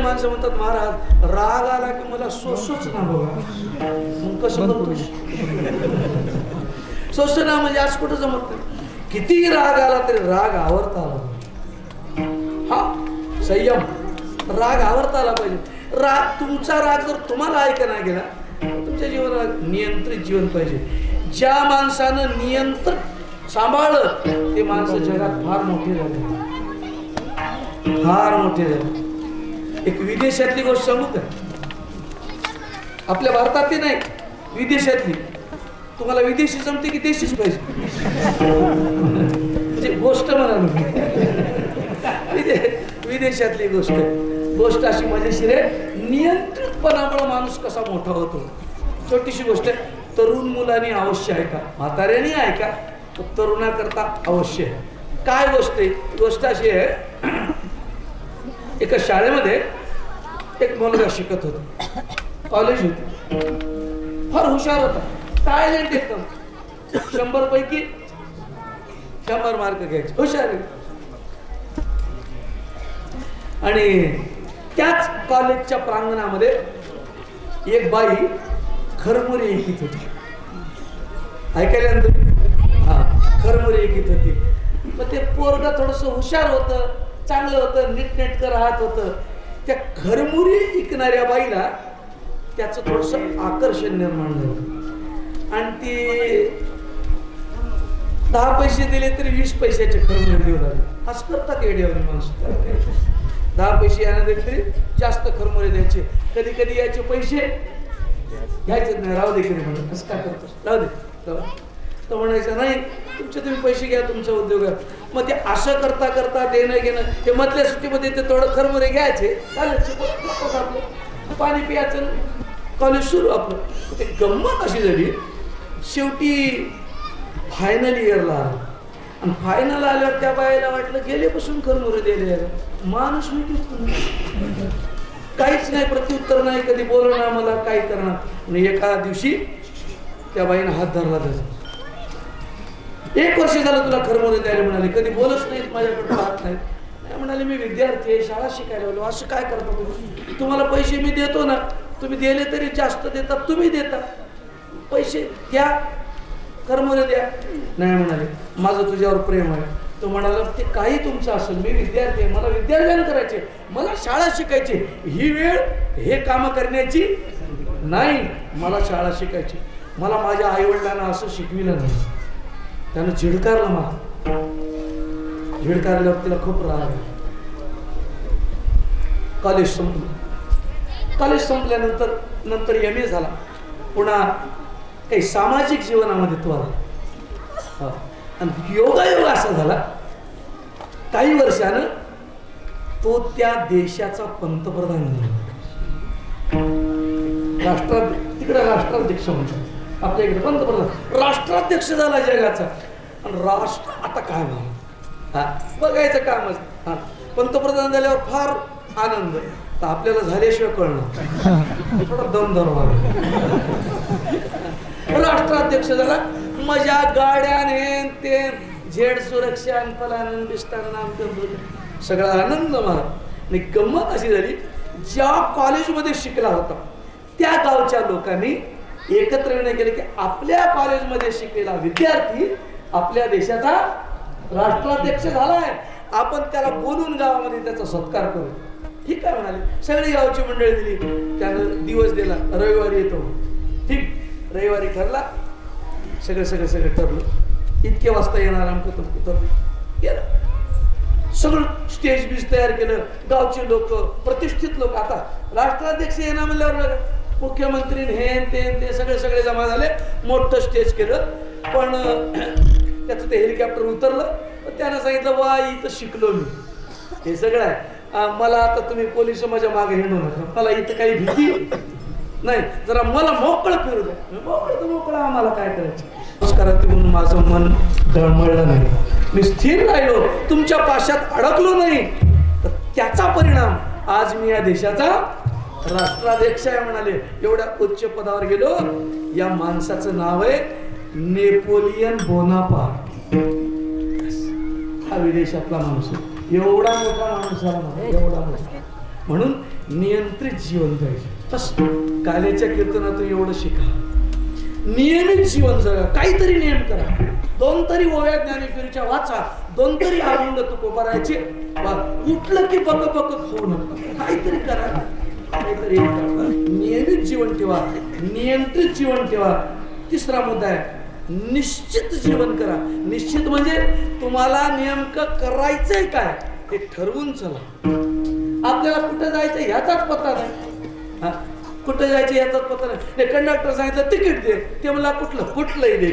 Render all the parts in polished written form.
माणसं म्हणतात महाराज राग आला की मला सोसच ना बघा. मग कसं करतो सोस ना म्हणजे आज कुठं जमत नाही. किती राग आला तरी राग आवरता आला. हा संयम, राग आवरता आला पाहिजे. राग, तुमचा राग जर तुम्हाला ऐका नाही गेला, तुमच्या जीवनाला नियंत्रित जीवन पाहिजे. ज्या माणसानं नियंत्रण सांभाळलं ते माणसं जगात फार मोठे झाले, फार मोठे झाले. एक विदेशातली गोष्ट सांगू का? आपल्या भारतातली नाही, विदेशातली. तुम्हाला विदेशी जमते की देशीच पाहिजे? म्हणजे गोष्ट म्हणाल विदेशातली गोष्ट अशी मजेशीर आहे. नियंत्रितपणामुळे माणूस कसा मोठा होतो. छोटीशी गोष्ट आहे. तरुण मुलांनी अवश्य ऐका, म्हाताऱ्यांनी ऐका, तरुणाकरता अवश्य आहे. काय गोष्ट आहे? गोष्ट अशी आहे, एका शाळेमध्ये एक मुलगा शिकत होता, कॉलेज होती, फार हुशार होता, टायलेंट एकदम, 100 पैकी 100 मार्क घ्यायचे, हुशार आहे. आणि त्याच कॉलेजच्या प्रांगणामध्ये एक बाई खरमुरी ऐकीत होती. ऐकायला ना तुम्ही? हा, खरमुरी ऐकीत होती. मग ते पोरगा थोडस हुशार होतं, चांगलं होतं, नीटनेटकं राहत होतं. त्या खरमुरी ऐकणाऱ्या बाईला त्याचं थोडस आकर्षण निर्माण झालं आणि ती 10 पैसे दिले तरी 20 पैशाचे खरमुरी देऊ लागले. असं करतात येड्यावर माणसं. 10 पैसे यांना दिले तरी जास्त खरमुरे द्यायचे. कधी कधी याचे पैसे घ्यायचे नाही, राहू दे कधी म्हणून. असं काय करतो, राहू दे. तो म्हणायचं नाही, तुमचे तुम्ही पैसे घ्या, तुमचा उद्योग आहे. मग ते असं करता करता देणं घेणं, ते मधल्या सुट्टीमध्ये ते थोडं खरमुरे घ्यायचे, पाणी प्यायचं, कॉलेज सुरू आपलं. ते गंमत अशी झाली, शेवटी फायनल इयरला आलं आणि फायनल आल्यावर त्या बाईला वाटलं गेलेपासून खरमुरे दिले माणूस मी काहीच नाही, प्रत्युत्तर नाही, कधी बोलणार मला काय करणार. आणि एका दिवशी त्या बाईनं हात धरला त्याचा. 1 वर्ष झालं तुला खरमुरे द्यायला म्हणाले, कधी बोलच नाही, माझ्याकडे पाहत नाही. म्हणाले मी विद्यार्थी आहे, शाळा शिकायला आलो. असं काय करता तुम्ही? तुम्हाला पैसे मी देतो ना, तुम्ही दिले तरी जास्त देतात, तुम्ही देता, पैसे द्या, खरमुरे द्या. नाही म्हणाले, माझं तुझ्यावर प्रेम आहे. तो म्हणाला ते काही तुमचं असेल, मी विद्यार्थी आहे, मला विद्यार्जन करायचे, मला शाळा शिकायची, ही वेळ हे काम करण्याची नाही, मला शाळा शिकायची. मला माझ्या आईवडिलांना असं शिकविलं नाही. त्यानं झिडकारलं मला. झिडकारल्यावर तिला खूप राग आला. कॉलेज संपलं. कॉलेज संपल्यानंतर MA झाला. पुन्हा काही सामाजिक जीवनामध्ये तो आला. आणि योगायोग असा झाला, काही वर्षानं तो त्या देशाचा पंतप्रधान झाला. तिकडे राष्ट्राध्यक्ष म्हणतात, आपल्या इकडे पंतप्रधान, राष्ट्राध्यक्ष झाला जगाचा. आणि राष्ट्र आता काय म्हणा, बघायचं कामच. पंतप्रधान झाल्यावर फार आनंद, तर आपल्याला झाल्याशिवाय कळणार, थोडा दम धरवा. राष्ट्राध्यक्ष झाला, मजा, गाड्याने ते झेड सुरक्षा, फलानन बिस्तान, सगळा आनंद मला. आणि गंमत अशी झाली, ज्या कॉलेजमध्ये शिकला होता त्या गावच्या लोकांनी एकत्र निर्णय केले की आपल्या कॉलेजमध्ये शिकलेला विद्यार्थी आपल्या देशाचा राष्ट्राध्यक्ष झालाय, आपण त्याला बोलून गावामध्ये त्याचा सत्कार करू. ठीक आहे म्हणाले. सगळी गावची मंडळी दिली. त्यानं दिवस दिला, रविवारी येतो. ठीक, रविवारी ठरला, सगळं ठरलं. इतके वाजता येणार आमचं गेलं. सगळं स्टेज बीज तयार केलं. गावचे लोक, प्रतिष्ठित लोक, आता राष्ट्राध्यक्ष येणार म्हणल्यावर मुख्यमंत्री हे ते सगळे जमा झाले. मोठं स्टेज केलं. पण त्याचं ते हेलिकॉप्टर उतरलं. त्यानं सांगितलं वा इथं शिकलो मी, हे सगळं आहे. मला आता तुम्ही पोलिस माझ्या मागे हिंडू नका, मला इथं काही भीती नाही, जरा मला मोकळं फिरू द्या. मोकळं आम्हाला काय करायचं. नमस्कारात म्हणून माझं मन डळमळलं नाही, मी स्थिर राहिलो, तुमच्या पाशात अडकलो नाही. तर त्याचा परिणाम आज मी या देशाचा राष्ट्राध्यक्ष आहे म्हणाले. एवढ्या उच्च पदावर गेलो. या माणसाचं नाव आहे नेपोलियन बोनापार्ट. हा विदेशातला माणूस, एवढा मोठा माणूस झाला, एवढा मोठा. म्हणून नियंत्रित जीवन जगायचे. बस काल्याच्या कीर्तनातून एवढं शिका. नियमित जीवन जगा, काहीतरी नियम करा. 2 तरी ओव्या ज्ञानेश्वरीच्या वाचा, 2 तरी अभंग तुकोबारायचे. उठलं की बक बक खाऊ नका, काहीतरी करा, काहीतरी करा. नियमित जीवन ठेवा, नियंत्रित जीवन ठेवा. तिसरा मुद्दा आहे निश्चित जीवन करा. निश्चित म्हणजे तुम्हाला नेमकं करायचंय काय हे ठरवून चला. आपल्याला कुठं जायचं ह्याचाच पत्ता नाही. कुठं जायचं ह्याचाच पत्ता नाही. कंडक्टर सांगितलं तिकीट दे, ते मला कुठलंही दे.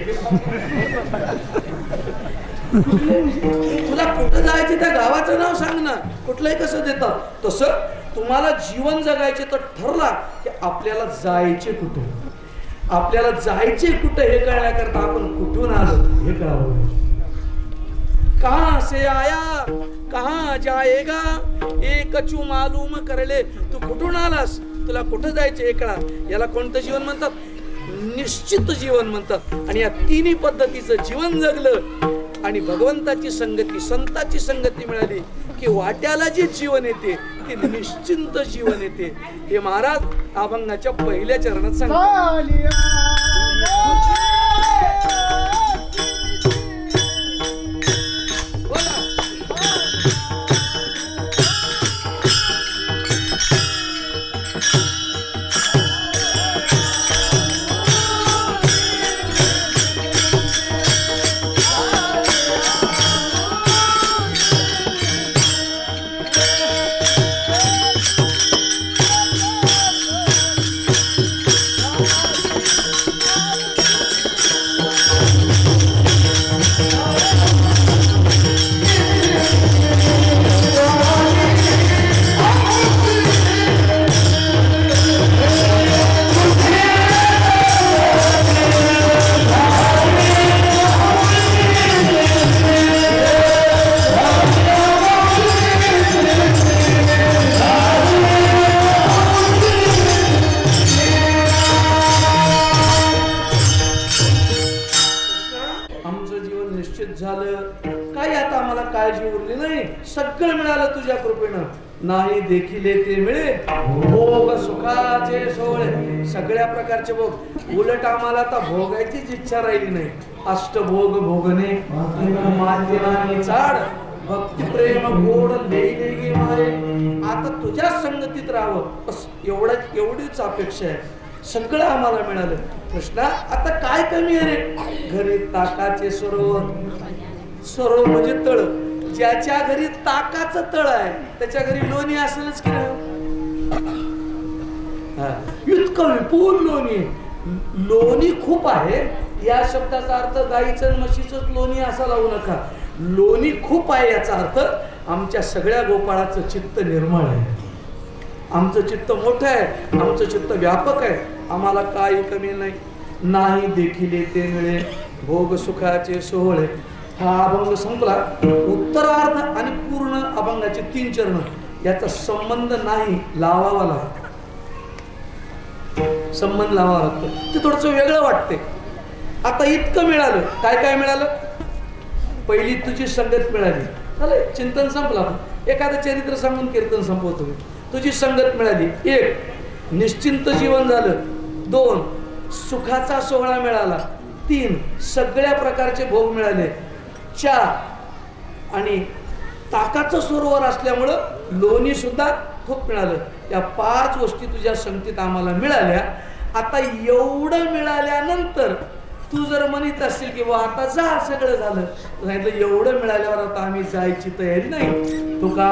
तुला कुठं जायचं त्या गावाचं नाव सांग ना, कुठलंही कसं देतात. तसं तुम्हाला जीवन जगायचे तर ठरला की आपल्याला जायचे कुठे, आपल्याला जायचे कुठे हे कळण्याकरता आपण कुठून आलो हे कळावं. कहां से आया कहां जाएगा एक कचू मालूम करले. तू कुठून आलास, तुला कुठं जायचे हे कळा. याला कोणतं जीवन म्हणतात? निश्चित जीवन म्हणतात. आणि या तिन्ही पद्धतीचं जीवन जगलं आणि भगवंताची संगती, संताची संगती मिळाली की वाट्याला जे जीवन येते ते निश्चिंत जीवन येते. हे महाराज अभंगाच्या पहिल्या चरणात सांगतात. सगळं मिळालं तुझ्या कृपेनं. नाही देखिले ते मिळे भोग सुखाचे सोहळे. सगळ्या प्रकारचे भोग. उलट आम्हाला आता भोगायचीच इच्छा राहिली नाही. अष्टभोग भोगणे माते चाड भक्ती प्रेम गोड लेई मारे. आता तुझ्या संगतीत राहावं बस एवढीच अपेक्षा आहे. सगळं आम्हाला मिळालं. कृष्णा आता काय कमी आहे रे. घरी ताकाचे सरोवर. सरोवर म्हणजे तळ. ज्याच्या घरी ताकाचं तळ आहे त्याच्या घरी लोणी असेलच की नाही. इतकं विपुल लोणी. लोणी खूप आहे या शब्दाचा अर्थ गाईचं म्हशीचंच लोणी असा लावू नका. लोणी खूप आहे याचा अर्थ आमच्या सगळ्या गोपाळाचं चित्त निर्मळ आहे. आमचं चित्त मोठं आहे, आमचं चित्त व्यापक आहे. आम्हाला काही कमी नाही. नाही देखिले ते मिळे भोग सुखाचे सोहळे. हा अभंग संपला. उत्तरार्ध आणि पूर्ण अभंगाचे 3 चरण याचा संबंध नाही लावावा लागतो. संबंध लावावा लागतो. ते थोडंसं वेगळं वाटते. आता इतकं मिळालं. काय काय मिळालं? पहिली तुझी संगत मिळाली. चालेल, चिंतन संपला. एखादं चरित्र सांगून कीर्तन संपवतो. तुझी संगत मिळाली. 1 निश्चिंत जीवन झालं. 2 सुखाचा सोहळा मिळाला. 3 सगळ्या प्रकारचे भोग मिळाले. 4 आणि ताकाचं सरोवर असल्यामुळं लोणी सुद्धा खूप मिळालं. या 5 गोष्टी तुझ्या संगतीत आम्हाला मिळाल्या. आता एवढं मिळाल्यानंतर तू जर म्हणत असशील की बा आता जा सगळं झालं, सांगितलं एवढं मिळाल्यावर आता आम्ही जायची तयारी नाही. तू का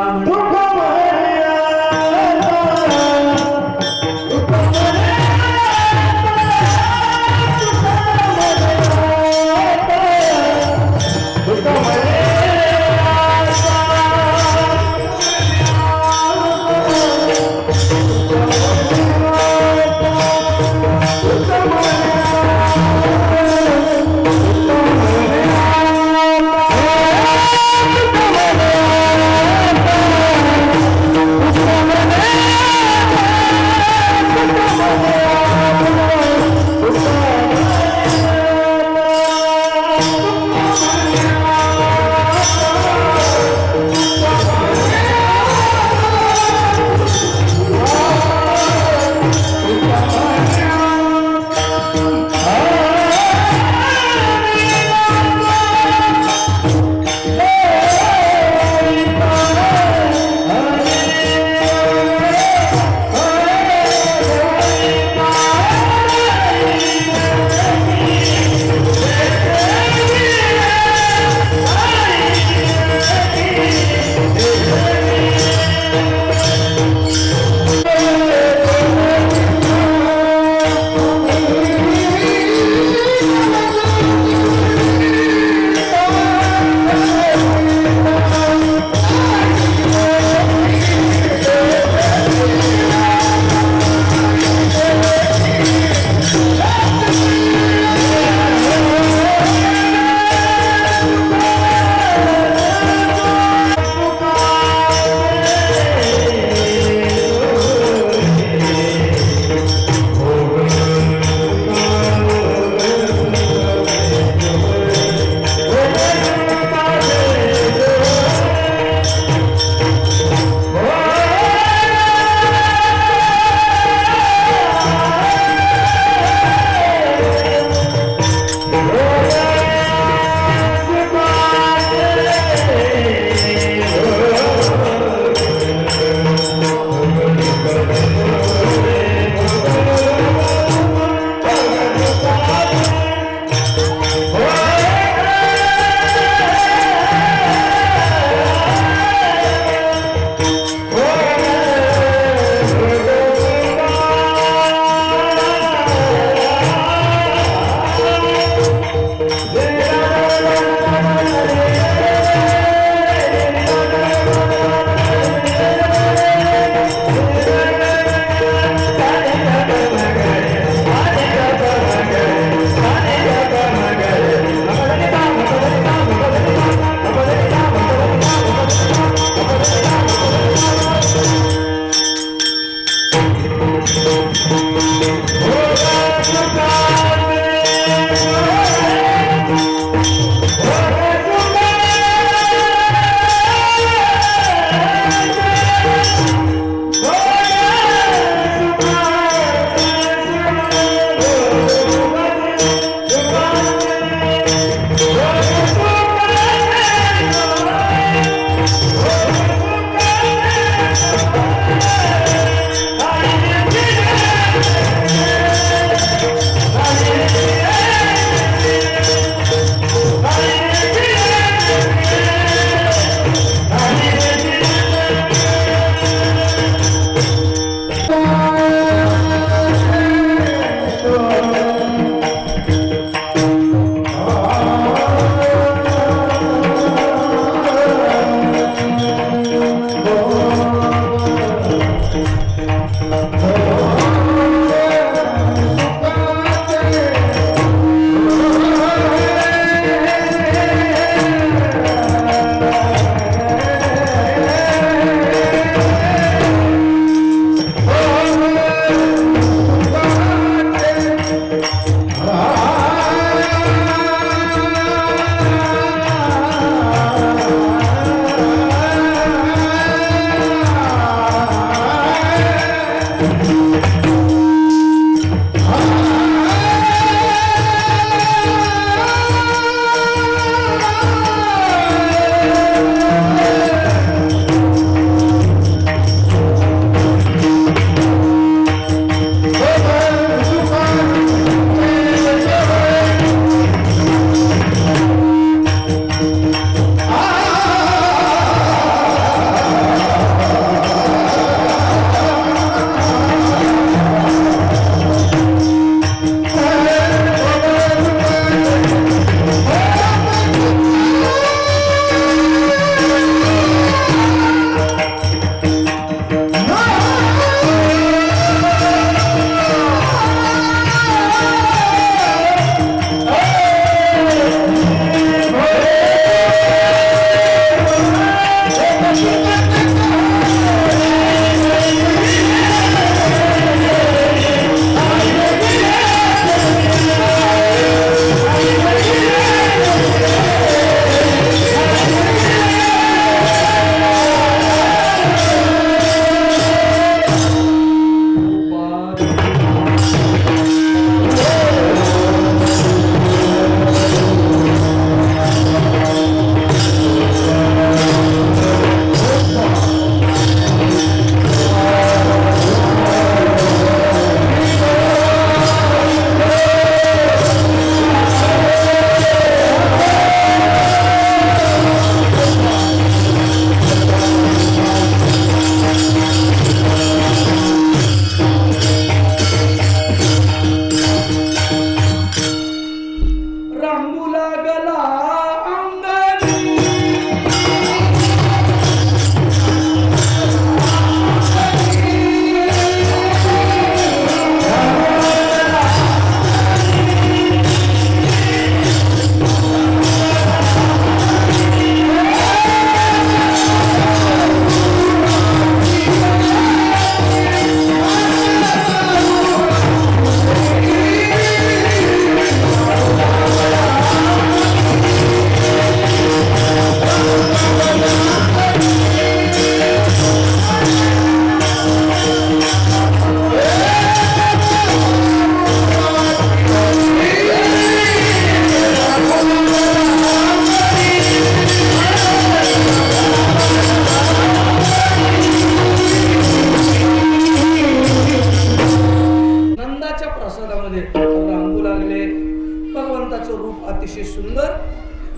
अतिशय सुंदर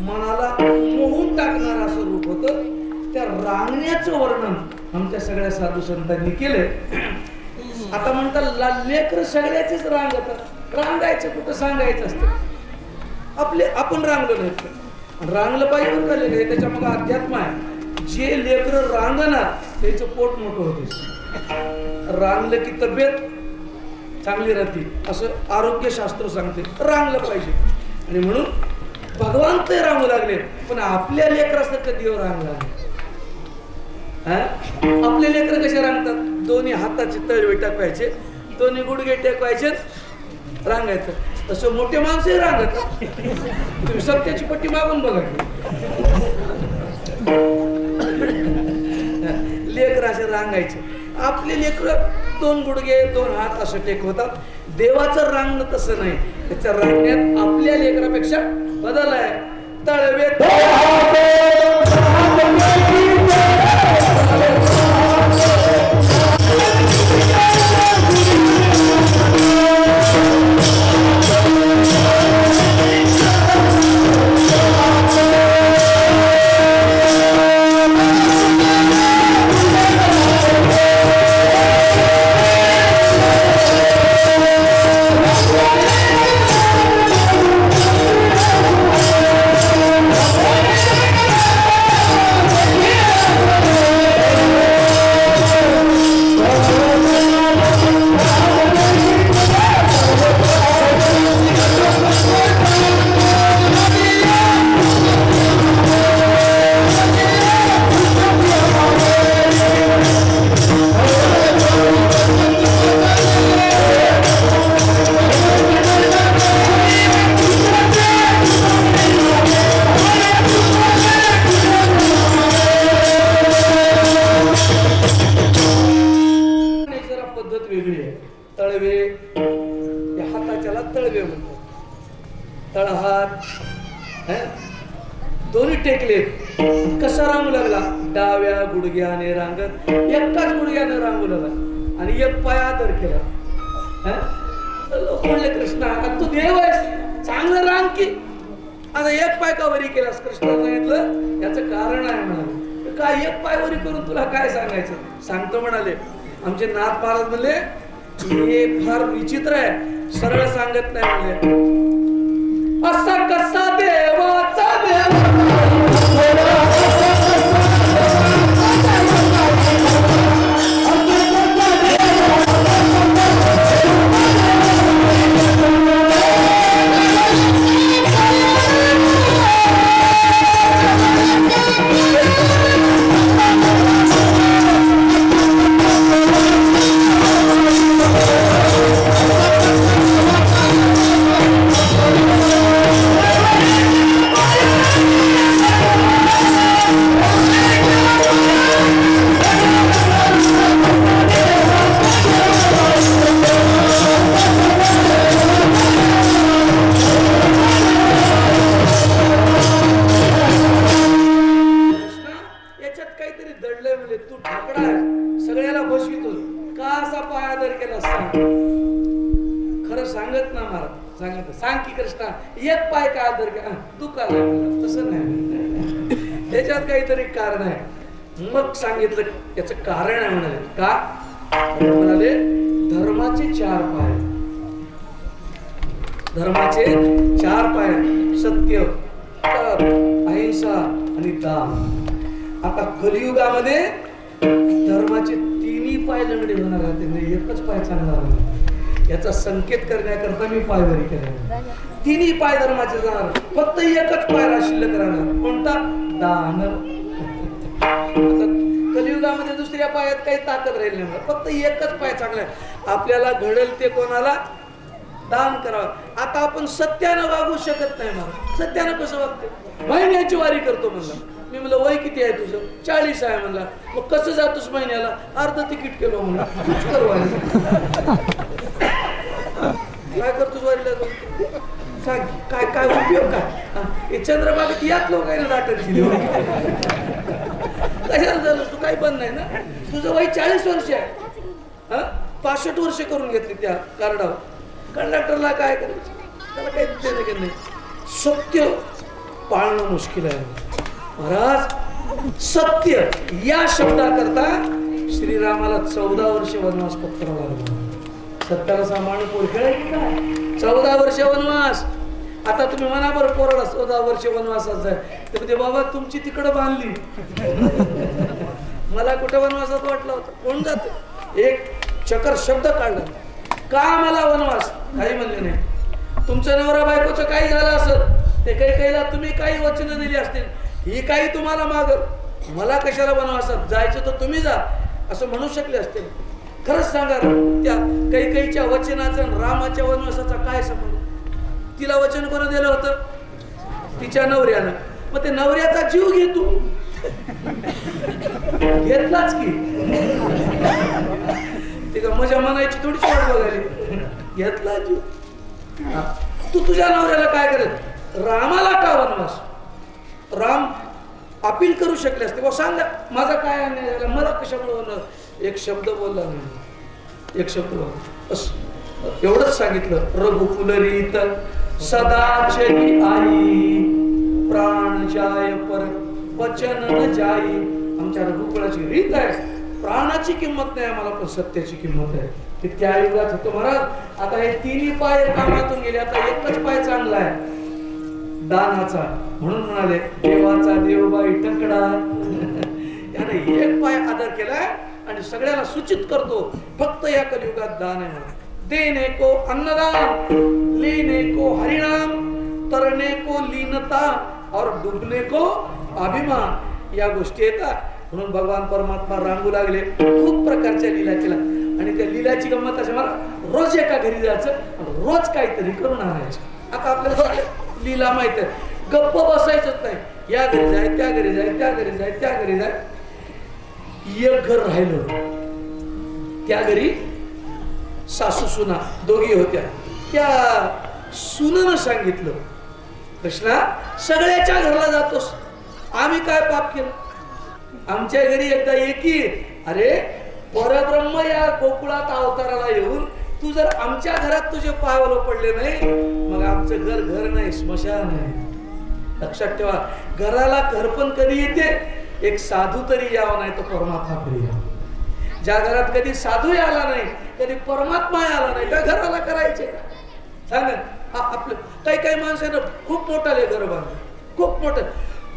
मनाला मोहून टाकणारं असं रूप होतं. त्या रांगण्याचं वर्णन आमच्या सगळ्या साधू संतांनी केलंय. आता म्हणतात लेकर सगळ्याचीच रांगतात, रांगायचं कुठं सांगायचं असतं. आपण रांगलो नाही, रांगलं पाहिजे बरं का लेकर, त्याच्या मग अध्यात्म आहे. जे लेकर रांगणार त्याचं पोट मोठं होते, रांगलं की तब्येत चांगली राहते असं आरोग्यशास्त्र सांगते. रांगलं पाहिजे आणि म्हणून भगवान ते रांगू लागले. पण आपल्या लेकरासारखं देव रांगला नाही. आपले लेकर कसे रांगतात? दोन्ही हाताचे तळवे टाकायचे, दोन्ही गुडघे टेकवायचे, रांगायचं. तसं मोठे माणसंही रांगतात. तुम्ही सत्याची पट्टी मागून बघा. लेकर असे रांगायचे. आपले लेकर दोन गुडघे दोन हात असं टेकवतात. देवाचं रांगणं तसं नाही. त्याच्या रांगण्यात आपल्या लेकरापेक्षा बदल आहे. तळवे दोन्ही टेकले. कसा रांगू लागला? डाव्या गुडघ्याने रांगत एकाच गुडघ्याने रांगू लागला आणि एक पाय आदर केला. म्हणले कृष्णा तू देव आहेस, चांगलं रांग की. आता एक पाय का वरी केलास? कृष्णाने सांगितलं याचं कारण आहे म्हणाले. काय एक पाय वरी करून तुला काय सांगायचं? सांगतो म्हणाले. आमचे नाथ महाराज म्हणले हे फार विचित्र आहे, सरळ सांगत नाही म्हणले. असा कसा देवाचा देव सांग की कृष्णा एक पाय का आदर का दुखाला? तसं नाही, त्याच्यात काहीतरी कारण आहे. मग सांगितलं याचं कारण आहे म्हणाले. का म्हणाले? धर्माचे 4 पाय. धर्माचे 4 पाय: सत्य, तप, अहिंसा आणि दान. आता कलियुगामध्ये धर्माचे 3ही पाय लंगडे होणार आहेत, एकच पाय चांगला होणार. याचा संकेत करण्याकरता मी पायवरी केला. 3ही पाय धर्माचे जाणार, फक्त एकच पाय शिल्लक राहणार. कोणता? दान. आता कलियुगामध्ये दुसऱ्या पायात काही ताकद राहिली नाही, फक्त एकच पाय चांगला आहे. आपल्याला घडेल ते कोणाला दान करावं. आता आपण सत्यानं वागू शकत नाही. मला सत्यानं कसं वागते? महिन्याची वारी करतो म्हणला. मी म्हणलं वय किती आहे तुझं? 40 आहे म्हणला. मग कसं जातोस महिन्याला? अर्ध तिकीट केलो म्हणला. तूच कर वारी. काय करतोस वारीला? सांग काय काय उपयोग काय? हे चंद्रबागेत याच लोकांना नाटक दिली. कशाला झालं? तू काही बंद नाही ना. तुझं वय 40 वर्ष आहे. 65 वर्ष करून घेतली त्या कार्डावर. कंडक्टरला काय करायचं? त्याला काही देणं नाही. सत्य पाळणं मुश्किल आहे महाराज. सत्य या शब्दाकरता श्रीरामाला 14 वर्ष वनवास पत्करावा लागला. सत्याला सांभाळणं पोरखेळ आहे की काय? 14 वर्ष वनवास. आता तुम्ही म्हणा बरं पोराला 14 वर्ष वनवासाच आहे तर ते बाबा तुमची तिकडं बांधली. मला कुठं वनवासात वाटलं होतं? कोण जात? एक चकर शब्द काढला का मला वनवास? काही म्हणले नाही. तुमचं नवरा बायकोचं काही झालं असेल ते काही तुम्ही काही वचनं दिली असतील, ही काही तुम्हाला मागल, मला कशाला वनवासात जायचं तर तुम्ही जा असं म्हणू शकले असते. खरंच सांगा त्या कैकेयीच्या वचनाचा रामाच्या वनवासाचा काय संबंध? तिला वचन कोण दिलं होतं? तिच्या नवऱ्यानं. मग ते नवऱ्याचा जीव घे तू. घेतलाच की. ते का मजा म्हणायची थोडीच वाट बघायली. घेतला जीव. तू तुझ्या नवऱ्याला काय करत? रामाला का वनवास? राम अपील करू शकले असते. सांगा माझा काय अन्याय झाला, मला कशामुळे वनवास? एक शब्द बोलला नाही. एक शब्द बस एवढंच सांगितलं. रघुकुलरीत सदाचरी आई प्राण जाय पर वचन न जाई. आमच्या रघुकुलाची रीत आहे. प्राणाची किंमत नाही आम्हाला पण सत्याची किंमत आहे. ते त्या युगात होतं महाराज. आता हे तिन्ही पाय कामातून गेले, आता एकच पाय चांगला आहे दानाचा. म्हणून म्हणाले देवाचा देवबाई टकडा. याने एक पाय आदर केलाय आणि सगळ्याला सूचित करतो फक्त या कलियुगात दान आहे. देने को अन्नदान, लेने को हरिनाम, तरने को लीनता और डुबने को अभिमान. या गोष्टी येतात. म्हणून भगवान परमात्मा रांगू लागले. खूप प्रकारच्या लीला केला आणि त्या लीलाची गंमत अशी मला रोज एका घरी जायचं रोज काहीतरी करून आणायचं. आता आपल्याला लीला माहित आहे. गप्प बसायचंच नाही. या घरी जाय, त्या घरी जाय, त्या घरी जाय, त्या घरी जाय. एक घर राहिलं. त्या घरी सासू सुना दोघी होत्या. त्या सुनेनं सांगितलं कृष्णा सगळ्याच्या घरला जातोस, आम्ही काय पाप केलं? आमच्या घरी एकदा एकी. अरे परब्रह्म या गोकुळात अवताराला येऊन तू जर आमच्या घरात तुझे पायावर पडले नाही मग आमचं घर घर नाही स्मशान आहे. लक्षात ठेवा. घराला घरपण कधी येते? एक साधू तरी यावं नाही तर परमात्मा तरी यावं. ज्या घरात कधी साधू आला नाही, कधी परमात्मा आला नाही, त्या घराला करायचे सांगा. आपलं काही काही माणसानं खूप मोठाले घर बांधले, खूप मोठं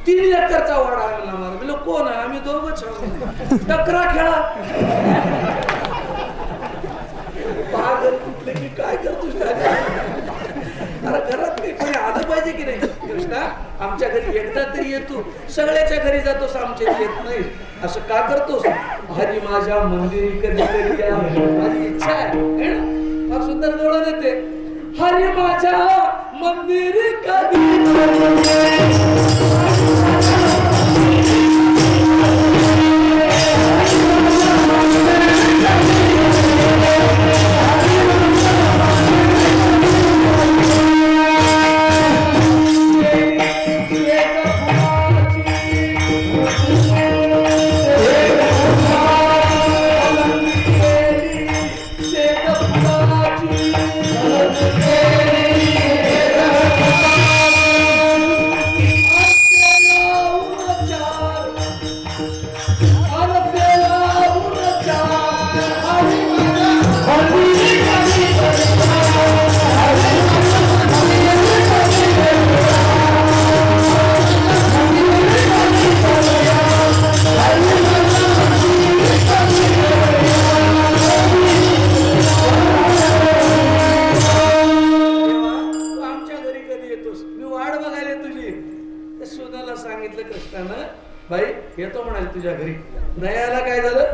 3 एकरचा वाडा आणला. मला कोण आहे? आम्ही दोघंच. टकरा खेळा. पागल कुठले की काय करतोस? अरे घरात काही कोणी आलं पाहिजे की नाही? कृष्णा आमच्या घरी एकदा तरी येतो, सगळ्याच्या घरी जातोस, आमच्या येत नाही. असं का करतोस? हरी माझ्या मंदिरी कधी कधी या, माझी इच्छा आहे. फार सुंदर गवळण येते. हरी माझ्या मंदिरी कधी तुझ्या घरी नयाला काय झालं?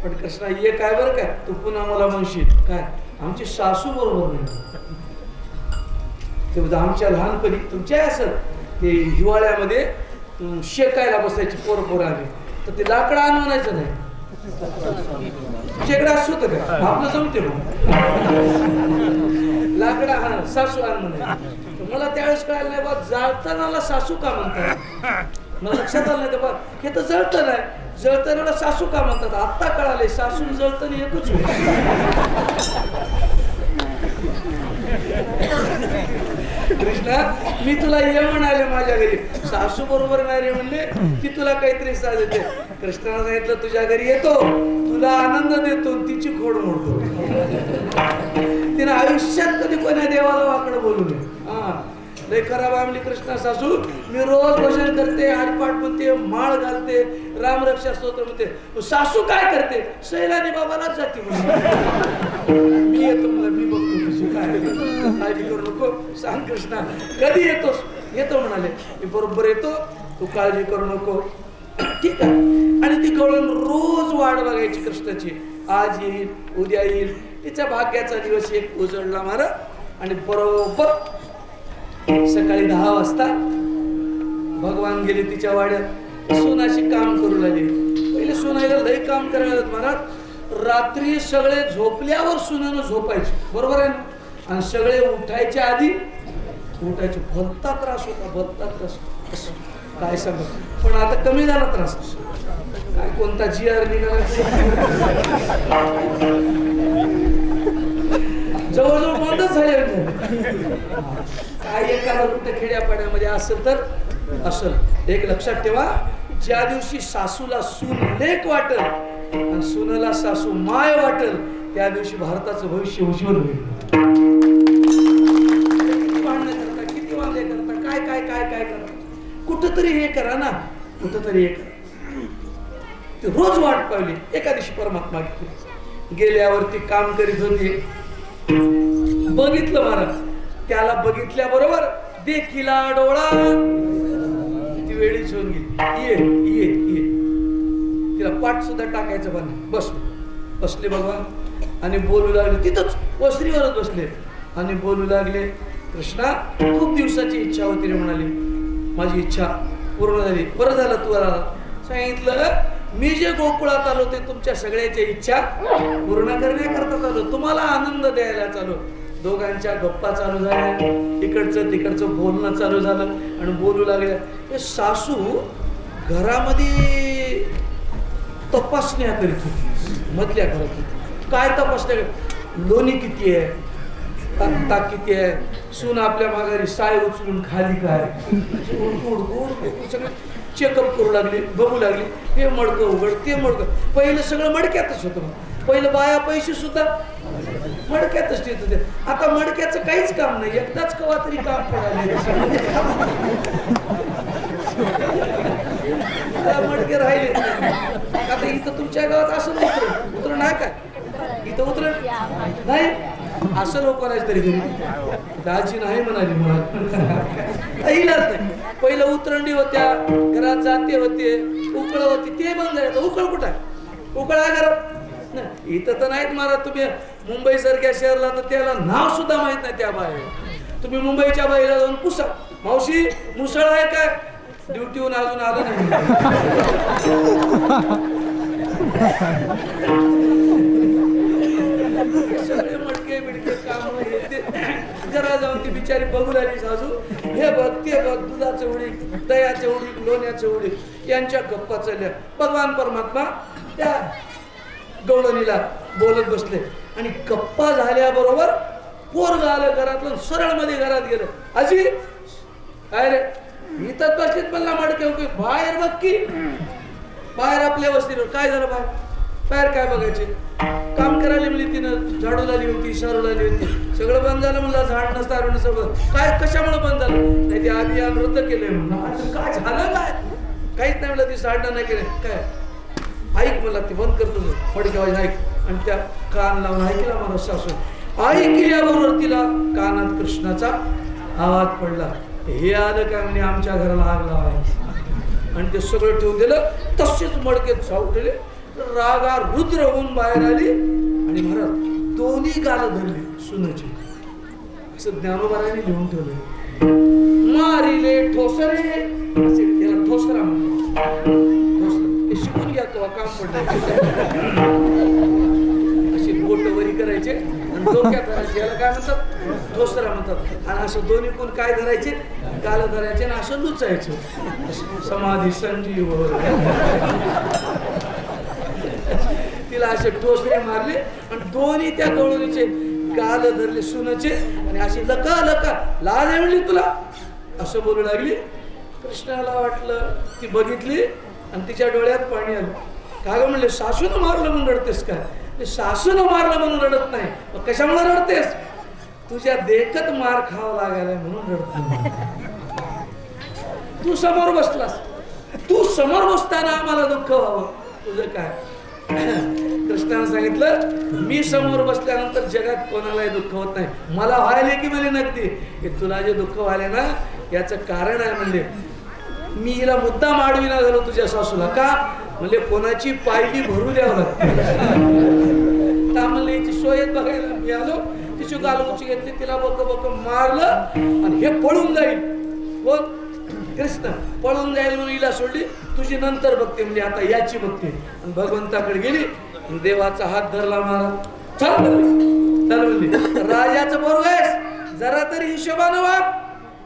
पण कृष्णा ये काय बरं काय तू पुन्हा मला म्हणशील काय आमची सासू बरोबर नाही. ते आमच्या लहानपणी तुमच्या असं ते हिवाळ्यामध्ये शेकायला बसायची पोरं आली तर ते लाकडं आणवायचं नाही. तुझ्याकडे असं होतं का? आपलं जमते लाकडं हा सासू आण म्हणायचं. मला त्यावेळेस कळायला नाही बा जाळतानाला सासू का म्हणतात. मला लक्षात आलं नाही बा हे तर जळतं नाही, जळतानाला सासू का म्हणतात. आत्ता कळाले सासू जळताना एकच कृष्णा मी तुला ये म्हणाले माझ्या घरी, सासू बरोबर नाही रे म्हणले ती तुला काहीतरी साथ देते. कृष्णाला सांगितलं तुझ्या घरी येतो, तुला आनंद देतो, तिची खोड मोडतो. तिने आयुष्यात कधी कोण्या देवाला वाकडं बोलू नये. हा लय खराब आमली कृष्णा सासू. मी रोज भजन करते, हरिपाठ म्हणते, माळ घालते, रामरक्षा स्तोत्र म्हणते. सासू काय करते? सैलानी बाबालाच जाते मी येतो मला, मी बघतो तुझी काय काळजी करू नको. सांग कृष्णा कधी येतोस? येतो म्हणाले. मी बरोबर येतो, तू काळजी करू नको. ठीक आहे. आणि ती गवळण रोज वाट बघायची कृष्णाची. आज येईल, उद्या येईल. तिच्या भाग्याचा दिवस एक उजळला मारा. आणि बरोबर सकाळी 10 वाजता भगवान गेले तिच्या वाड्यात. सोनाशी काम करू लागले. पहिले सोनाईला लय काम करायला महाराज. रात्री सगळे झोपल्यावर सुनानं झोपायचे, बरोबर आहे ना? आणि सगळे उठायच्या आधी उठायचे. भलता त्रास होता, भलता त्रास. काय सांग, पण आता कमी झाला त्रास. काय कोणता GR निघाला जवळजवळ बंदच झाले. काय एखादा कुठे खेड्यापाड्यामध्ये असेल तर असेल. एक लक्षात ठेवा, ज्या दिवशी सासूला सून लेक वाटेल आणि सुनेला सासू माय वाटेल, त्या दिवशी भारताचं भविष्य उज्ज्वल होईल. किती भांडणं करता, किती वांदे करता, काय काय काय काय करा, कुठंतरी हे करा ना, कुठंतरी हे करा. ती रोज वाट पावली. एका दिवशी परमात्मा गेल्यावरती काम करीत होती. बघितलं महाराज. त्याला बघितल्याबरोबर देखिला डोळा, ती वेळीच होऊन गेली. ये ये ये. तिला पाठ सुद्धा टाकायचं पण. बसले भगवान आणि बोलू लागले. तिथंच वस्त्रीवरच बसले आणि बोलू लागले. कृष्णा खूप दिवसाची इच्छा होती रे म्हणाली. माझी इच्छा पूर्ण झाली. बरं झालं तू आला. सांगितलं मी जे गोकुळात आलो ते तुमच्या सगळ्याच्या इच्छा पूर्ण करण्याकरता आलो, तुम्हाला आनंद द्यायला चालू. दोघांच्या गप्पा चालू झाल्या, इकडचं तिकडचं बोलणं चालू झालं आणि बोलू लागल्या. सासू घरामध्ये तपासण्या करीत होती, मधल्या घरात होती. काय तपासण्या? लोणी किती आहे, ताक किती आहे, सून आपल्या माघारी साय उचलून खाली काय, सगळं चेकअप करू लागली, बघू लागली. हे मडकं उघड, ते मडकं. पहिलं सगळं मडक्यातच होतं. पहिलं बाया पैसे सुद्धा मडक्यातच देत होते. आता मडक्याचं काहीच काम नाही, एकदाच कवा तरी काम पडायला. मडके राहिले आता. इथं तुमच्या गावात असं उतर नाही काय? इथं उतर नाही असं लोक करायचं तरी घरी. दाजी नाही म्हणाली मला. इलाज नाही. पहिलं उतरंडी होत्या, घरात जाते होते, उकळ होती, ते बंद झालं. उकळ कुठं आहे? उकळ आहे घरात. इथं तर नाहीत महाराज. तुम्ही मुंबई सारख्या शहराला तर त्याला नाव सुद्धा माहित नाही त्या बाहेर. तुम्ही मुंबईच्या बाईला जाऊन पुसा, मावशी मुसळ आहे काय? ड्युटीहून अजून आलं नाही. सगळे मडके बिडके काम येते. जरा जाऊन ती बिचारी बघू लागली सासू. हे बघ ते बघ, दुधाचं उडीक, दह्याचं उडीक, लोण्याचं उडीक, यांच्या गप्पा चालल्या. भगवान परमात्मा त्या गवळणीला बोलत बसले आणि गप्पा झाल्याबरोबर पोरगं आलं घरातलं, सरळ मध्ये घरात गेलं. आजी काय रे? इथंच बसलीत मला मडके. बाहेर बघ की, बाहेर आपल्या वस्तीवर काय झालं? बाहेर काय बघायचे? काम करायला मिळली तिनं. झाडू लावली होती, सारू लावली होती, सगळं बंद झालं. म्हणलं झाड नसतं सगळं. काय कशामुळे बंद झालं? नाही ते अभियान रद्द केलंय म्हणून. काय झालं? काय काहीच नाही म्हणलं. ती साडणं नाही केलं. काय ऐक मला, ती बंद करतो फडक्यावाज ऐक. आणि त्या कान लावून ऐकला मला सासू. ऐकल्याबरोबर तिला कानात कृष्णाचा आवाज पडला. हे आलं काय म्हणे आमच्या घराला आग लावायला. आणि ते सगळं ठेवून दिलं. तसेच मडकेत सावटले. रागा रुद्र होऊन बाहेर आली आणि महाराज दोन्ही गाल धरली सुनेची. असं ज्ञानोबाराने लिहून ठेवलं. मारिले ठोसरे, असे त्याला ठोसरा म्हणतात. ते शिकून घ्या तो काम पडलं. अशी बोट वरी करायचे आणि डोक्यात धरायचे, याला काय म्हणतात? ठोसरा म्हणतात. आणि असं दोन्ही कोण काय धरायचे? गाल धरायचे आणि असं लुचायचं. समाधी संजीव. तिला असे ठोसरे मारले आणि दोन्ही त्या गवळणीचे गाल धरले सुनाचे आणि अशी लका लका लाज आहे म्हणली तुला असं बोलू लागली. कृष्णाला वाटलं ती बघितली आणि तिच्या डोळ्यात पाणी आलं. का ग म्हणले सासूनं मारलं म्हणून रडतेस काय? सासूनं मारलं म्हणून रडत नाही. मग कशामुळे रडतेस? तुझ्या देखत मार खावा लागायला म्हणून रडते. तू समोर बसलास, तू समोर बसताना आम्हाला दुःख व्हावं, तुझं काय? कृष्णाने सांगितलं मी समोर बसल्यानंतर जगात कोणालाही दुःख होत नाही. मला व्हायले की मला नक्की की तुला जे दुःख व्हायले ना याचं कारण आहे. म्हणजे मी हिला मुद्दा माडविना झालो तुझ्या सासूला. का म्हणजे कोणाची पायली भरू द्यावं लागते. म्हणले याची सोयत बघायला मी आलो. तिची गालगोची घेतली, तिला बक बक मारलं आणि हे पळून जाईल. कोण? कृष्ण पळून जाईल म्हणून हिला सोडली. तुझी नंतर बघते म्हणजे आता याची बघते. आणि भगवंताकडे गेली, देवाचा हात धरला महाराज. चल म्हणली राजाचं पोरग आहेस, जरा तरी हिशोबानं वाग.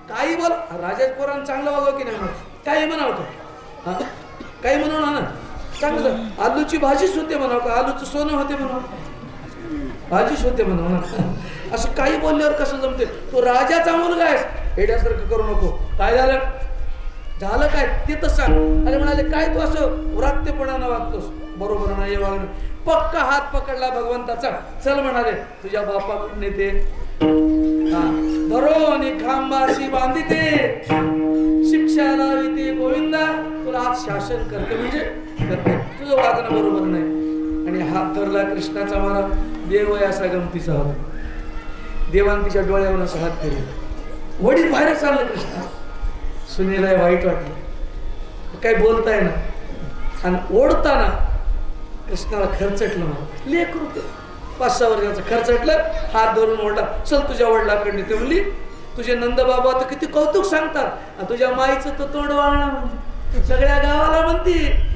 काही बोल, राजाच्या पोरानं चांगलं वागव की नाही म्हणा, काही म्हणावं का? काही म्हणावं ना चांगलं. आलूची भाजीच होते म्हणावं का? आलूचं सोनं होते म्हणावं, भाजीच होते म्हणावं ना. असं काही बोलल्यावर कसं जमते? तो राजाचा मुलगा आहेस, हेड्यासारखं करू नको. काय झालं? झालं काय ते तर सांग. अरे म्हणाले काय तू असं उरागतेपणानं वागतोस, बरोबर नाही वागणं. पक्का हात पकडला भगवंताचा. चल म्हणाले तुझ्या बापाकडून येते धरोनी खांबाशी बांधिते, शिक्षा लाविते गोविंदा. तुला आज शासन करते म्हणजे करते, तुझं वागणं बरोबर नाही. आणि हात धरला कृष्णाचा. मला देव असा गमतीचा होता. देवान तिच्या डोळ्यावर असा हात केला. वडील बाहेर चाललं कृष्ण. सुनेला वाईट वाटलं, काही बोलताय ना. आणि ओढताना कृष्णाला खर्चटलं. मला लेकरू ते 5-6 वर्षाचं खर्चटलं. हात धरून ओढला. चल तुझ्या वडिलाकडे. ते म्हणली तुझे नंदबाबा तर किती कौतुक सांगतात, तुझ्या माईचं तर तोंड वाळणं सगळ्या गावाला म्हणती.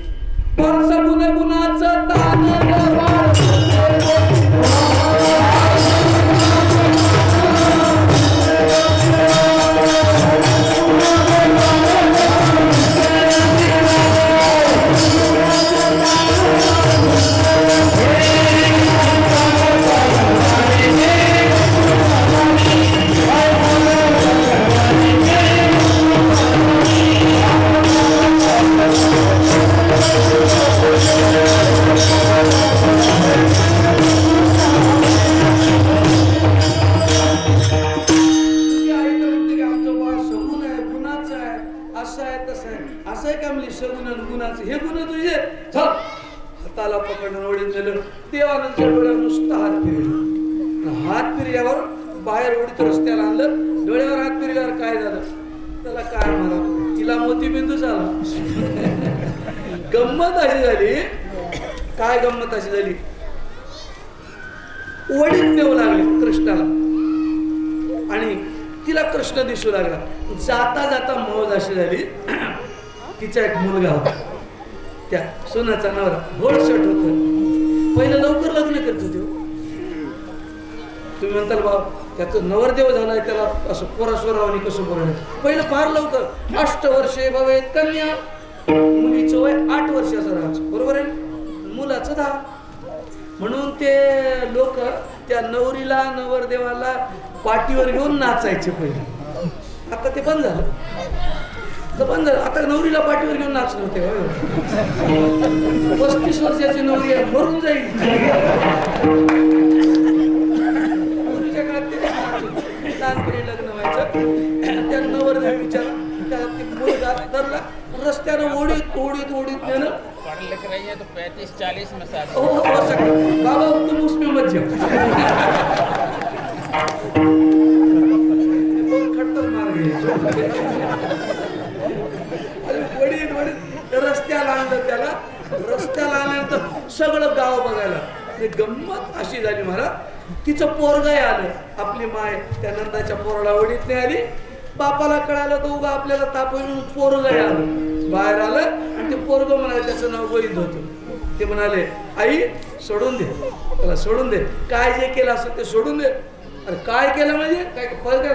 गुणाचं हे गुण तुझे. हाताला पकडून ओढीत नेलं. देवानं डोळ्यावर नुसता हात फिरला. हात फिरल्यावर बाहेर ओढीत रस्त्याला आणलं. डोळ्यावर हात फिरल्यावर काय झालं? त्याला काय म्हणा, तिला मोतीबिंदू झाला. गंमत अशी झाली. काय गंमत अशी झाली? ओढीत नेऊ लागली कृष्णाला आणि तिला कृष्ण दिसू लागला. जाता जाता मौज अशी झाली. तिचा एक मुलगा होता, त्या सोनाचा नवरा घोडसट होत. पहिलं लवकर लग्न करत होते. तुम्ही म्हणताल बाबा त्याचं नवरदेव झालाय, त्याला असं पोरास्वरावानी कसं बोलायचं? पहिलं फार लवकर 8 वर्षे भवेत कन्या. मुलीचं वय 8 वर्षाचं राहायचं, बरोबर आहे? मुलाचं 10. म्हणून ते लोक त्या नवरीला नवरदेवाला पाठीवर घेऊन नाचायचे पहिले. आता ते बंद झालं. आता नवरीला पाठीवर घेऊन नाचले होते. 35 वर्षाची नवरी मरून जाईल. नवरीच्या काळात ते लहानपणी लग्न व्हायचं. त्या नवरदेव विचार मुलगा धरला, रस्त्यानं ओढीत ओढीत ओढीत नेलं. पढ़ लिख रही है तो 35-40 में शादी. बाबा तुम उसमें मत जाओ. खट्टर मार वडीत वडीत रस्त्याला आणलं. त्याला रस्त्याला आल्यानंतर सगळं गाव बघायला. गंमत अशी झाली महाराज. तिचं पोरगं आलं. आपली माय त्या नंदाच्या पोराला वडीत नाही आली. बापाला कळालं तर उगा आपल्याला तापवून पोरगं आलं. बाहेर आलं आणि ते पोरगं म्हणाले, त्याचं नाव गोविंद होतं. ते म्हणाले आई सोडून दे, त्याला सोडून दे. काय जे केलं असं ते सोडून दे. अरे काय केलं म्हणजे काय?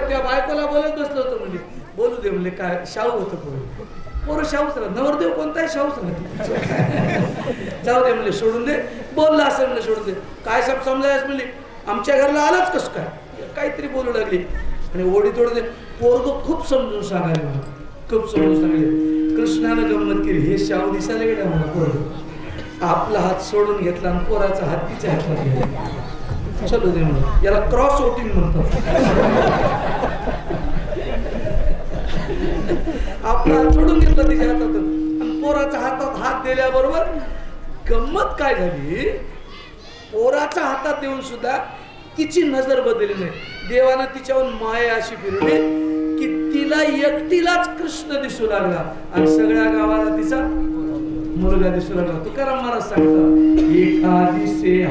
त्या बायकोला बोलत बसलं होतं. म्हणजे बोलू दे म्हणजे काय? शाहू होतं पोरं. पोरं शाहूच राहत. नवरदेव कोणताही शाहूच राहत. जाऊ दे म्हणजे सोडून दे. बोलला असं म्हणजे सोडून दे. काय सब समजायच म्हणजे आमच्या घरला आलाच कसं काय काहीतरी बोलू लागली आणि ओढी तोडते पोरग खूप समजून सांगायला मला खूप समजून सांगले कृष्णानं गंमत केली हे शाव दिसायला गेला मला पोरग आपला हात सोडून घेतला आणि पोराचा हात तिच्या हातात गेला चलो दे म्हणून याला क्रॉस वोटिंग म्हणतात आपला हात सोडून घेतला तिच्या हातातून आणि पोराच्या हातात हात दिल्याबरोबर गंमत काय झाली पोराच्या हातात देऊन सुद्धा तिची नजर बदलली नाही देवानं तिच्यावर माया अशी फिरवली की तिला एकटीलाच कृष्ण दिसू लागला आणि सगळ्या गावाला तिचा मुलगा दिसू लागला तुकाराम महाराज सांगतात एका दिसे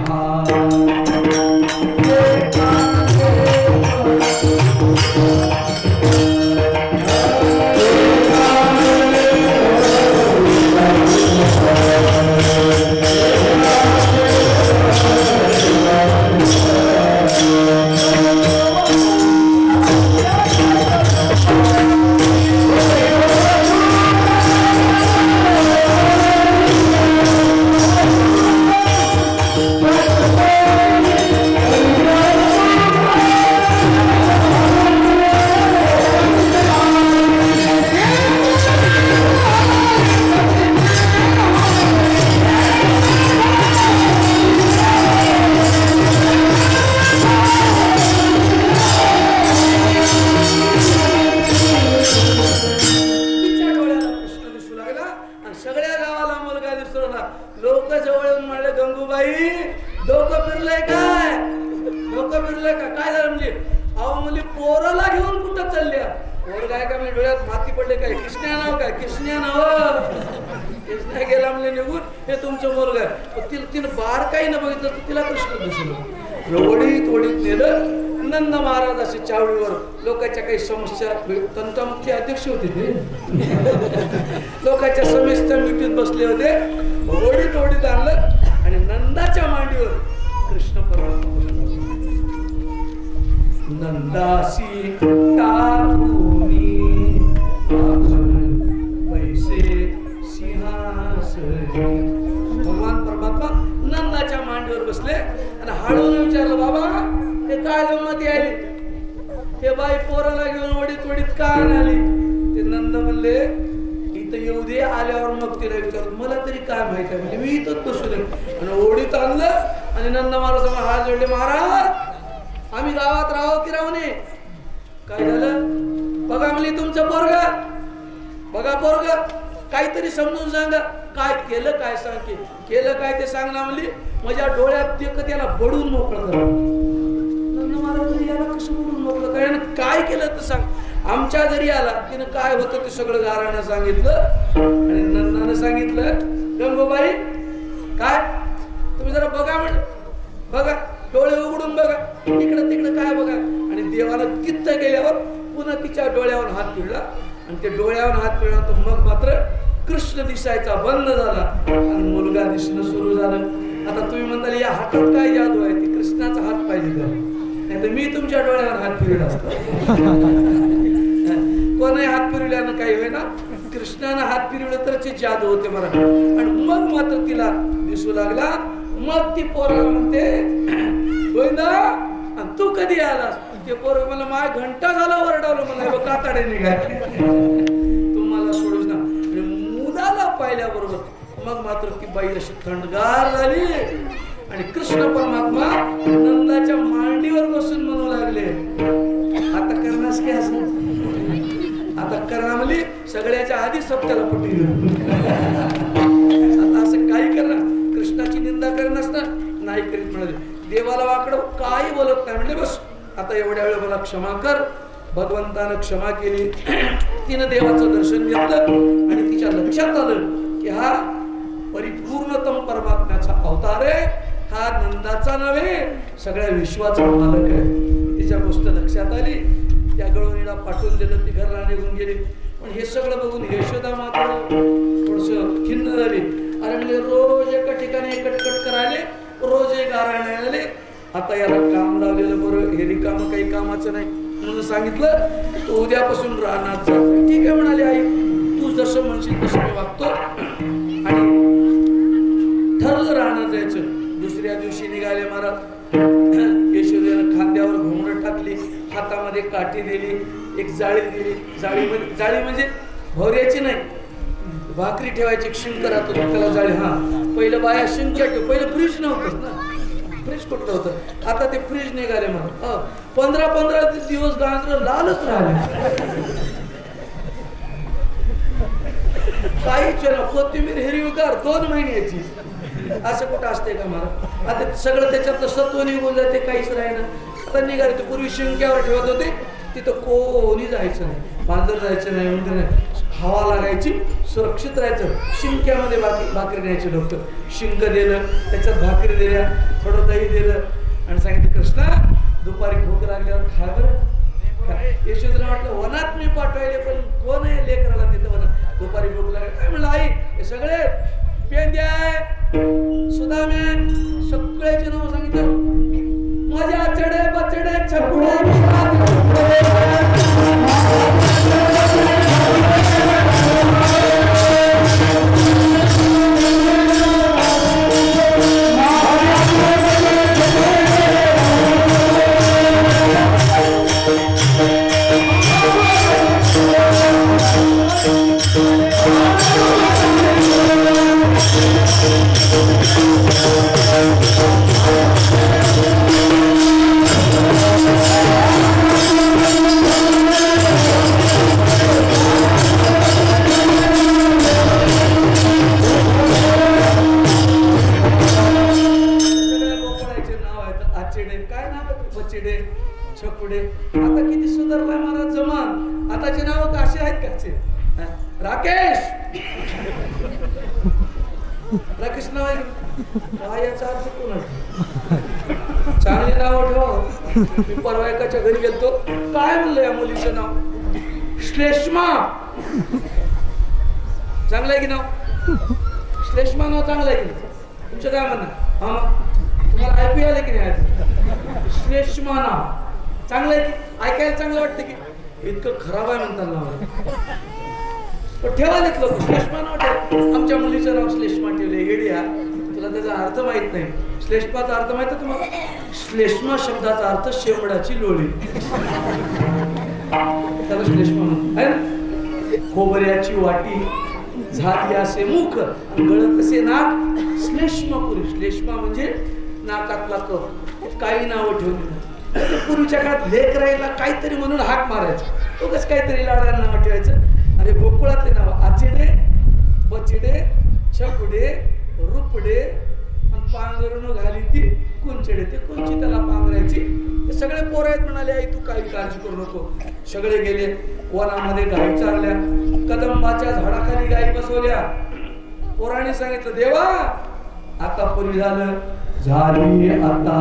लोक जवळ येऊन म्हणले गंगूबाई डोकं फिरलंय काय डोकं फिरलंय का काय झालं म्हणजे अहो म्हणजे पोराला घेऊन कुठं चालल्या पोर काय का म्हणजे डोळ्यात माती पडले काय कृष्णा नाव काय कृष्णा नाव कृष्णा गेला म्हणजे निघून हे तुमचं मुलग आहे तिनं बार काही न बघितलं तर तिला कृष्ण दिसलं ओढीत नेलं नंद महाराज असे चावडीवर लोकांच्या काही समस्या तंटामुख्य अध्यक्ष होते ते लोकांच्या समस्या मिटून बसले होते ओढीत आणलं आणि नंदाच्या मांडीवर कृष्ण परमात्मा नंदासी टाकूनी पैसे सिंहासनी भगवान परमात्मा नंदाच्या मांडीवर बसले आणि हळून विचारलं बाबा हे काय गंमत आली हे बाई पोराला घेऊन ओढीत का आली ते नंद म्हणले इथं येऊ दे आल्यावर मग तिला विचारलं मला तरी काय माहित आहे म्हणजे मी इथंच बसले आणि ओढीत आणलं आणि नंद महाराज हात जोडले महाराज आम्ही गावात राहो की राहू नये काय झालं बघा म्हणली तुमचं पोरग काहीतरी समजून सांगा काय केलं काय सांग केलं काय ते सांग ना म्हणली माझ्या डोळ्यात ते त्याला बडून मोकळं करा याला कसं बोलून मोकळं काय काय केलं तर सांग आमच्या घरी आला तिनं काय होतं ते सगळं गारानं सांगितलं आणि नंदानं सांगितलं गंगूबाई काय तुम्ही जरा बघा बघा डोळे उघडून बघा इकडं तिकडं काय बघा आणि देवानं तिथं गेल्यावर पुन्हा तिच्या डोळ्यावर हात फिरला आणि ते डोळ्यावर हात फिरला तर मग मात्र कृष्ण दिसायचा बंद झाला आणि मुलगा दिसणं सुरू झालं आता तुम्ही म्हणताल या हातात काय जादू आहे ती कृष्णाचा हात पाहिजे का नाही तर मी तुमच्या डोळ्यावर हात फिरला असतो कोणाही हात फिरवल्यानं काही होईना कृष्णानं हात फिरवलं तर ती जादू होते मला आणि मग मात्र तिला दिसू लागला मग ती पोराला म्हणते गोविंदा आणि तू कधी आलास ते पोरग मला माय घंटा झाला ओरडावलं मला काताडे निघाय तुम्हाला सोडूच ना मुलाला पाहिल्याबरोबर मग मात्र ती बाई अशी थंडगार झाली आणि कृष्ण परमात्मा नंदाच्या मांडीवर बसून म्हणू लागले आता करणास काय असं आता करा म्हणली सगळ्याच्या आधी सप्त्याला पट्टी आता असं काही करणार कृष्णाची निंदा करणार असतं नाही करीत म्हणाले देवाला वाकडं काही बोलत नाही म्हणजे बस आता एवढ्या वेळ मला क्षमा कर भगवंतानं क्षमा केली तिनं देवाचं दर्शन घेतलं आणि तिच्या लक्षात आलं की हा परिपूर्णतम परमात्म्याचा अवतार आहे हा नंदाचा नव्हे सगळ्या विश्वाचा मालक आहे तिच्या गोष्ट लक्षात आली त्या गळवणीला पाठवून दिलं ती घरला निघून गेली पण हे सगळं बघून यशोदा माता थोडस खिन्न झाली अरे म्हणजे रोज एका ठिकाणी कटकट करायले रोज एक गाराणे आले आता याला काम लावलेलं बरं हे रिकामं काही कामाचं नाही म्हणून सांगितलं तू उद्यापासून राहणार जा ठीक आहे म्हणाले आई तू जसं म्हणशील तसं मी वागतो आणि ठरलं राहणार जायचं दुसऱ्या दिवशी निघाले महाराज टाकली, हातामध्ये काठी दिली, एक जाळी दिली. जाळी म्हणजे भोवऱ्याची नाही, भाकरी ठेवायची, शिंक राहतो त्याला जाळी. हा, पहिलं बाया शिंक्या ठेव, पहिलं फ्रीज नव्हतंच ना, फ्रीज कुठलं होतं, आता ते फ्रीज निघाले मला. 15 दिवस गाजर लालच राहिले. काहीच ना, कोथिंबीर हिरवीगार 2 महिन्याची. असं कुठं असते का मला? आता सगळं त्याच्यातलं सत्व निघून जाते, काहीच राही ना. आता निघाले ते पूर्वी शिंक्यावर ठेवत होते, तिथं कोणी जायचं नाही, बांधर जायचं नाही, उंदीर नाही, हवा लागायची, सुरक्षित राहायचं. शिंक्यामध्ये भाकरी न्यायची लोक. शिंक दिलं, त्याच्यात भाकरी दिल्या, थोडं दही दिलं आणि सांगितलं कृष्णा दुपारी भूक लागल्यावर खा बरं. यशोधरा म्हटलं वनात मी पाठवायले, पण कोण आहे लेकराला तिथं वनात दुपारी भूक लागली? काय म्हणलं आई हे सगळे पेंद्या सुदाम्या सगळ्याचे नाव सांगितलं. माझ्या चढे बचडे छकुडे छकुडे. आता किती सुधारलाय महाराज जमान. आताचे नाव कसे आहेत काचे? राकेश, राकेश नाव आहे काय? याचा अर्थ कोण आहे? चांगली नाव ठेवा. मी परवा एकाच्या घरी गेलतो, काय म्हणलं या मुलीचं नाव? श्लेष्मा. चांगलं आहे की नाव? श्लेष्मा नाव चांगलं आहे की नाही? तुमचं काय म्हणणं? हा, तुम्हाला ऐकू आलं की नाही? श्लेष्मा नाव चांगलं आहे की? ऐकायला चांगलं वाटतं की? इतकं खराब आहे म्हणतात नाव. पण ठेवा घेतलं श्लेष्मा नाव ठेव. आमच्या मुलीचं नाव श्लेष्मा ठेवले. येड्या, तुला त्याचा अर्थ माहित नाही. श्लेष्माचा अर्थ माहित आहे तुम्हाला? श्लेष्मा शब्दाचा अर्थ शेंबडाची लोळी. त्याला श्लेष्मा म्हणतात आहे ना. खोबऱ्याची वाटी, झाली असे मुख, गळत असे नाक, श्लेष्मपुरी. श्लेष्मा म्हणजे नाकातला कफ. काही नावं ठेवली. पूर्वीच्या काळात लेख राहिला काहीतरी म्हणून हाक मारायचं, उगाच काहीतरी लाडाला नाव ठेवायचं. आणि गोकुळातले नाव आचिडे, बचिडे, छकुडे, रुपडे, आणि पांघरून घाली ती कुंचडे. ते कुंची त्याला पांघरायची. ते सगळे पोरं आहेत म्हणाले आई तू काही काळजी करू नको. सगळे गेले वनामध्ये गाई चारल्या, कदंबाच्या झाडाखाली गाई बसवल्या. पोराने सांगितलं देवा आता पुरी झालं, झाली आता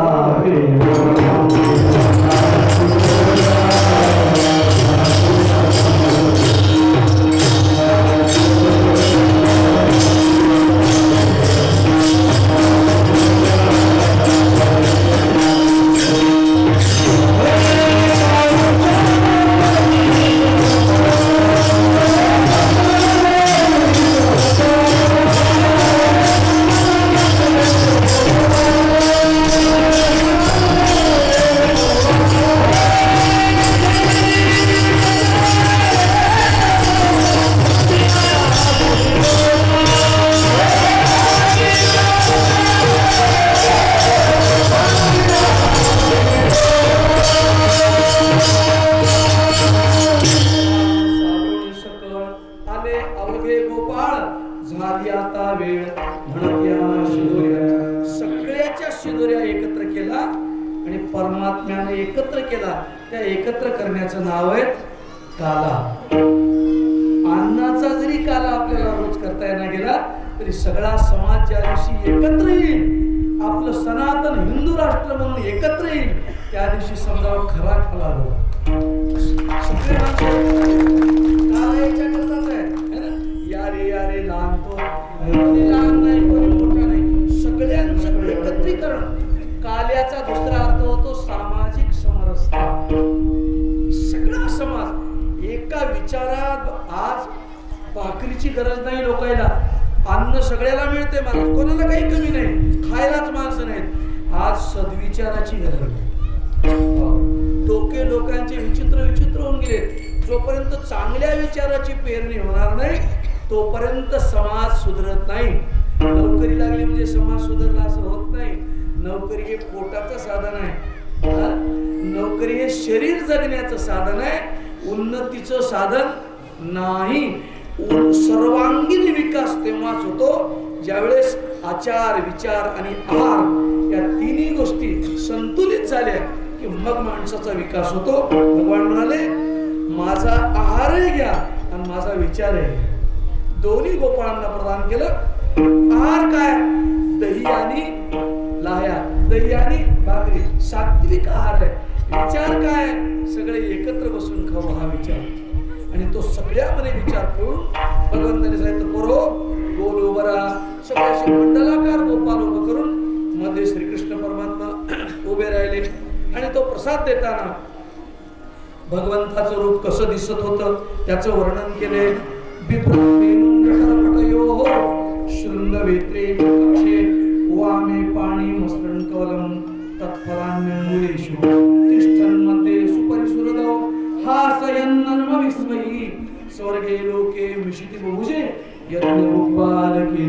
शिदोऱ्या एकत्र केला आणि परमात्म्याने एकत्र केला. त्या एकत्र करण्याचं नाव आहे काला. अन्नाचा जरी काला आपल्याला रोज करता येणार गेला तरी सगळा समाज ज्या दिवशी एकत्र येईल, आपलं सनातन हिंदू राष्ट्र म्हणून एकत्र येईल, त्या दिवशी समजा खरा खाला सगळे काला याच्या करतात आहे ना. यारे लहान तो लहान नाही, मोठा नाही, सगळ्यांचं एकत्रीकरण. काल्याचा दुसरा अर्थ होतो सामाजिक समरसता. सगळा समाज एका विचारात. आज भाकरीची गरज नाही लोकांना, अन्न सगळ्याला मिळते, मला कोणाला काही कमी नाही, खायलाच माणसं नाहीत. आज सद्विचाराची गरज. डोके लोकांचे विचित्र विचित्र होऊन गेले. जोपर्यंत चांगल्या विचाराची पेरणी होणार नाही तोपर्यंत समाज सुधरत नाही. नोकरी लागली म्हणजे समाज सुधारला असं होत नाही. नोकरी हे पोटाचं साधन आहे. नोकरी हे शरीर जगण्याचं साधन आहे, उन्नतीचं साधन नाही. सर्वांगीण विकास तेव्हाच होतो ज्यावेळेस आचार, विचार आणि आहार या तिन्ही गोष्टी संतुलित झाल्या की मग माणसाचा विकास होतो. भगवान म्हणाले माझा आहारही घ्या आणि माझा विचारही घ्या. दोन्ही गोपाळांना प्रदान केलं. आहार काय? दही आणि लाह्या, दही आणि भाकरी, सात्विक आहार आहे. विचार काय? सगळे एकत्र बसून खाऊ हा विचार. आणि तो सगळ्यामध्ये विचार करून भगवंताने सांगितलं पोरो गोल उभं राहा. सगळ्याशी मंडलाकार गोपाल उभं करून मध्ये श्रीकृष्ण परमात्मा उभे राहिले. आणि तो प्रसाद देताना भगवंताचं रूप कसं दिसत होतं त्याचं वर्णन केले. शृंगवेत्रे कक्षे वामे पाणी मसृण कवलम तत्फलान्यमूलेषु तिष्ठन्मध्ये सुपरिसुरदो हासयन् नर्म विस्मयी स्वर्गे लोके विशिति बहुजे यज्ञ रूपालके